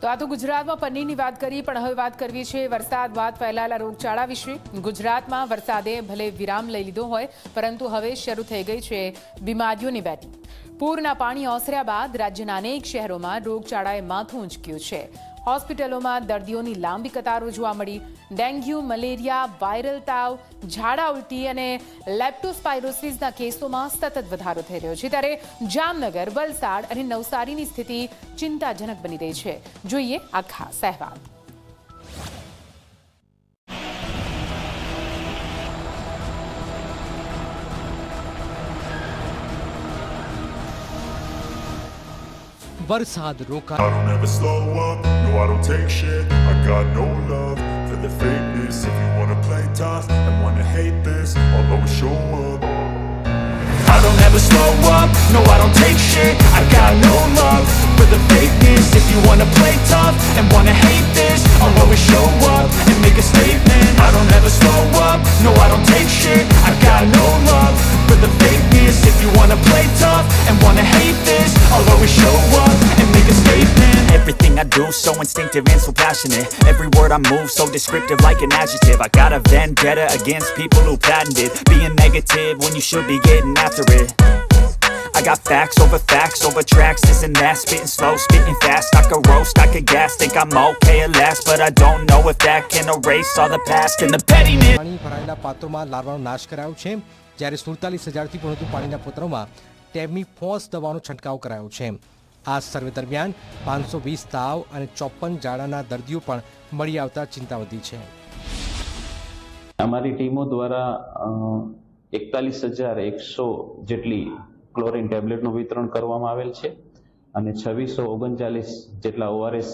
તો આ તો ગુજરાતમાં પનીરની વાત કરી, પણ હવે વાત કરવી છે વરસાદ બાદ ફેલાયેલા રોગચાળા વિશે। ગુજરાતમાં વરસાદે ભલે વિરામ લઈ લીધો હોય, પરંતુ હવે શરૂ થઈ ગઈ છે બીમારીઓની બેટિંગ। પૂરના પાણી ઓસર્યા બાદ રાજ્યના અનેક શહેરોમાં રોગચાળાએ માથું ઊંચક્યું છે। હોસ્પિટલોમાં દર્દીઓની લાંબી કતારો જોવા મળી। ડેન્ગ્યુ, મલેરિયા, વાયરલ તાવ, ઝાડા ઉલટી અને લેપ્ટોસ્પાયરોસિસના કેસોમાં સતત વધારો થઈ રહ્યો છે। ત્યારે જામનગર, વલસાડ અને નવસારીની સ્થિતિ ચિંતાજનક બની રહી છે। જોઈએ આ ખાસ અહેવાલ। વરસાદ રોકા। I don't ever slow up, no I don't take shit. I got no love for the fakeness. If you wanna play tough and wanna hate this, I'll always show up. I don't ever slow up, no I don't take shit. I got no love for the fakeness. If you wanna play tough and wanna hate this, I'll always show up and make a statement. I don't ever slow up, no I don't take shit. I got no love for the fakeness. If you wanna play tough and wanna hate this, I'll always show up and make a statement. Everything I do so instinctive and so passionate. Every word I move so descriptive like an adjective. I got a vendetta against people who patented being negative when you should be getting after it. I got facts over tracks, this and that. Spitting slow, spitting fast. I could roast, I could gas. Think I'm okay at last, but I don't know if that can erase all the past and the pettiness. પાણી ભરાયેલા પાત્રોમાં લાર્વાનો નાશ કરાયો છે, જ્યારે 47,000થી પણ વધુ પાણીના પાત્રોમાં temephos દવાનો છંટકાવ કરાયો છે। આ સર્વે દરમિયાન 520 તાવ અને 54 ઝાડાના દર્દીઓ પણ મળી આવતા ચિંતા વધી છે। અમારી ટીમો દ્વારા 41,100 જેટલી ક્લોરીન ટેબ્લેટનું વિતરણ કરવામાં આવેલ છે અને 2639 જેટલા ORS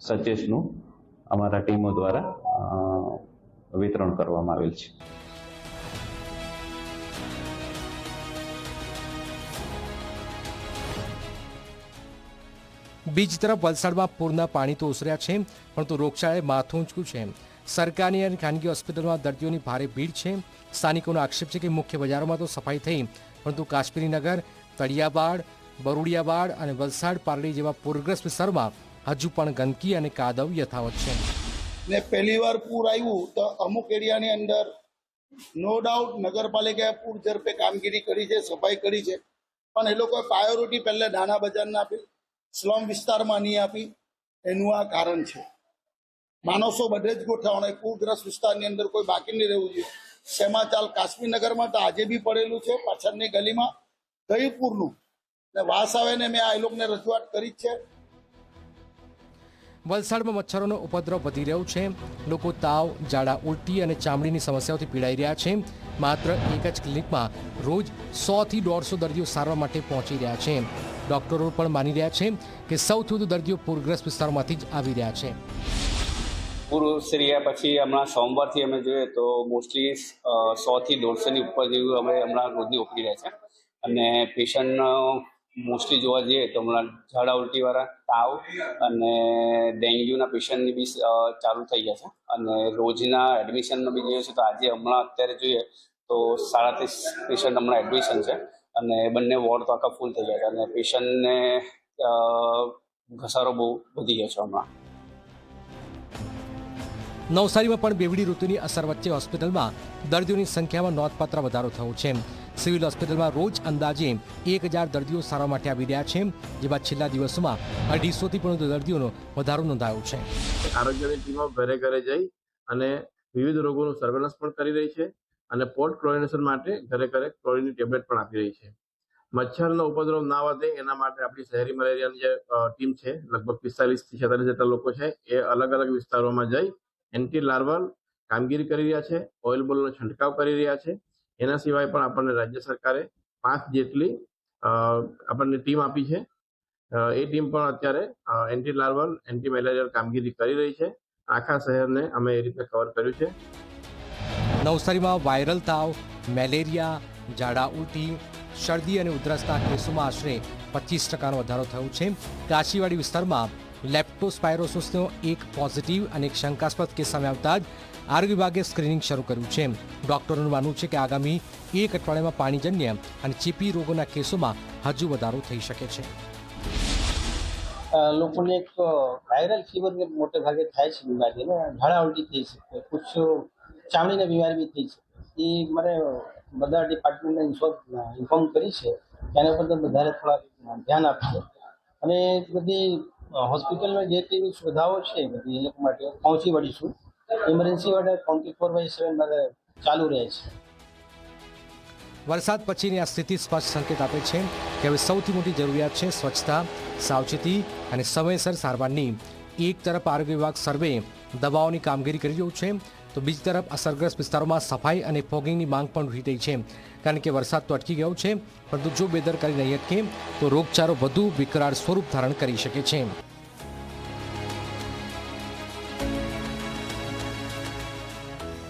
સચેસનું અમારા ટીમો દ્વારા વિતરણ કરવામાં આવેલ છે। બીજી તરફ વલસાડમાં પૂરના પાણી તો ઓસર્યા છે, પરંતુ રોગચાળાએ માથું ઊંચક્યું છે। સરકારી અને ખાનગી હોસ્પિટલમાં દર્દીઓની ભારે ભીડ છે। સ્થાનિકોનો આક્ષેપ છે કે મુખ્ય બજારોમાં તો સફાઈ થઈ, પરંતુ કાશ્મીરી નગર, તળિયાબાડ, બરુડિયાબાડ અને વલસાડ પારડી જેવા પૂરગ્રસ્ત વિસ્તારમાં હજુ પણ ગંદકી અને કાદવ યથાવત છે। ને પહેલી વાર પૂર આવ્યું તો અમુક એરિયાની અંદર નો ડાઉટ નગરપાલિકાએ પૂર ઝડપે કામગીરી કરી છે, સફાઈ કરી છે, પણ એ લોકોએ પ્રાયોરિટી પહેલે નાના બજારને આપી, સ્લમ વિસ્તારમાં નહીં આપી। એનું આ કારણ છે। માણસો બધે જ ગોઠવણ, પૂરગ્રસ્ત વિસ્તારની અંદર કોઈ બાકી નહીં રહેવું જોઈએ। શેમાં ચાલ કાશ્મીર નગરમાં તો આજે બી પડેલું છે, પાછળની ગલીમાં ગઈ પૂરનું ને વાસ આવે ને મેં આ લોકોને રજૂઆત કરી જ છે। વલસાડમાં મચ્છરોનો ઉપદ્રવ વધી રહ્યો છે। લોકો તાવ, ઝાડા, ઉલટી અને ચામડીની સમસ્યાઓથી પીડાઈ રહ્યા છે। માત્ર એક જ ક્લિનિકમાં રોજ 100થી 150 દર્દીઓ સારવાર માટે પહોંચી રહ્યા છે। ડોક્ટરો પણ માની રહ્યા છે કે સૌથી વધુ દર્દીઓ પૂરગ્રસ્ત વિસ્તારમાંથી જ આવી રહ્યા છે। પૂર સર્યા પછી હમણાં સોમવારથી અમે જોઈએ તો મોસ્ટલી 100થી 150ની ઉપર જેવું અમે હમણાં રોજની ઓપી રહ્યા છે અને પેશન્ટ મોસ્ટલી જોવા જઈએ તો હમણાં ઝાડા ઉલટીવાળા, તાવ અને ડેન્ગ્યુના પેશન્ટની બી ચાલુ થઈ ગયા છે અને રોજના એડમિશનનો બી જોઈએ છે તો આજે હમણાં અત્યારે જોઈએ તો 37 પેશન્ટ હમણાં એડમિશન છે અને બંને વોર્ડ તો આખા ફૂલ થઈ ગયા છે અને પેશન્ટને ઘસારો બહુ વધી ગયો છે હમણાં। નવસારીમાં પણ બેવડી ઋતુની અસર વચ્ચે હોસ્પિટલમાં દર્દીઓની સંખ્યામાં નોંધપાત્ર વધારો થયો છે। સિવિલ હોસ્પિટલમાં રોજ અંદાજે 1000 દર્દીઓ સારવાર માટે આવી રહ્યા છે, જેમાં છેલ્લા દિવસોમાં 250થી પણ વધુ દર્દીઓનો વધારો નોંધાયો છે। આરોગ્યની ટીમો ઘરે ઘરે જઈ અને વિવિધ રોગોનું સર્વેલન્સ પણ કરી રહી છે અને પોસ્ટ ક્લોરિનેશન માટે ઘરે ઘરે ક્લોરિનની ટેબ્લેટ પણ આપી રહી છે। મચ્છરનો ઉપદ્રવ ના વધે એના માટે આપણી શહેરી મલેરિયાની જે ટીમ છે, લગભગ 45થી 46 જેટલા લોકો છે, એ અલગ અલગ વિસ્તારોમાં જઈ એન્ટી લાર્વલ કામગીરી કરી રહ્યા છે, ઓઇલ બોલનો છંટકાવ કરી રહ્યા છે। એના સિવાય પણ આપણને રાજ્ય સરકારે 5 જેટલી આપણને ટીમ આપી છે। એ ટીમ પણ અત્યારે એન્ટી લાર્વલ, એન્ટી મેલેરિયલ કામગીરી કરી રહી છે। આખા શહેરને અમે એ રીતે કવર કર્યું છે। નવસારીમાં વાયરલ તાવ, મેલેરિયા, ઝાડા ઉલટી, શરદી અને ઉધરસના કેસોમાં આશરે 25%નો વધારો થયો છે। કાશીવાડી વિસ્તારમાં લેપ્ટોસ્પાયરોસિસનો એક પોઝિટિવ અને એક શંકાસ્પદ કેસ સામે આવતા જ આરોગ્ય વિભાગે સ્ક્રીનિંગ શરૂ કર્યું છે। ડોક્ટરોનું માનવું છે કે આગામી એક અઠવાડિયામાં પાણીજન્ય અને ચેપી રોગોના કેસોમાં હજુ વધારો થઈ શકે છે। લોકોને એક વાયરલ ફીવર મોટે ભાગે થાય છે બીમારી, અને ઝાડા ઉલટી થઈ શકે, કુછ ચામડીની બીમારી બી થઈ શકે. એ મારે બધા ડિપાર્ટમેન્ટને ઇન્ફોર્મ કરી છે, તેના પર વધારે થોડા ધ્યાન આપશે, અને બધી હોસ્પિટલમાં જે તેવી સુવિધાઓ છે બધી એ લોકો માટે પહોંચી વળીશું. ઇમરજન્સી માટે 24/7 મારે ચાલુ રહે છે. વરસાદ પછીની આ સ્થિતિ સ્પષ્ટ સંકેત આપે છે કે હવે સૌથી મોટી જરૂરિયાત છે સ્વચ્છતા, સાવચેતી અને સમયસર સારવારની. એક તરફ આરોગ્ય વિભાગ સર્વે દવાઓની કામગીરી કરી રહ્યું છે, તો બીજી તરફ અસરગ્રસ્ત વિસ્તારોમાં સફાઈ અને ફોગિંગની માંગ પણ ઉઠી રહી છે, કારણ કે વરસાદ તો અટકી ગયો છે, પરંતુ જો બેદરકારી નહીં અટકે તો રોગચાળો વધુ વિકરાળ સ્વરૂપ ધારણ કરી શકે છે.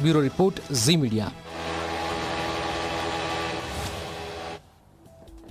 Bureau report, Zee media.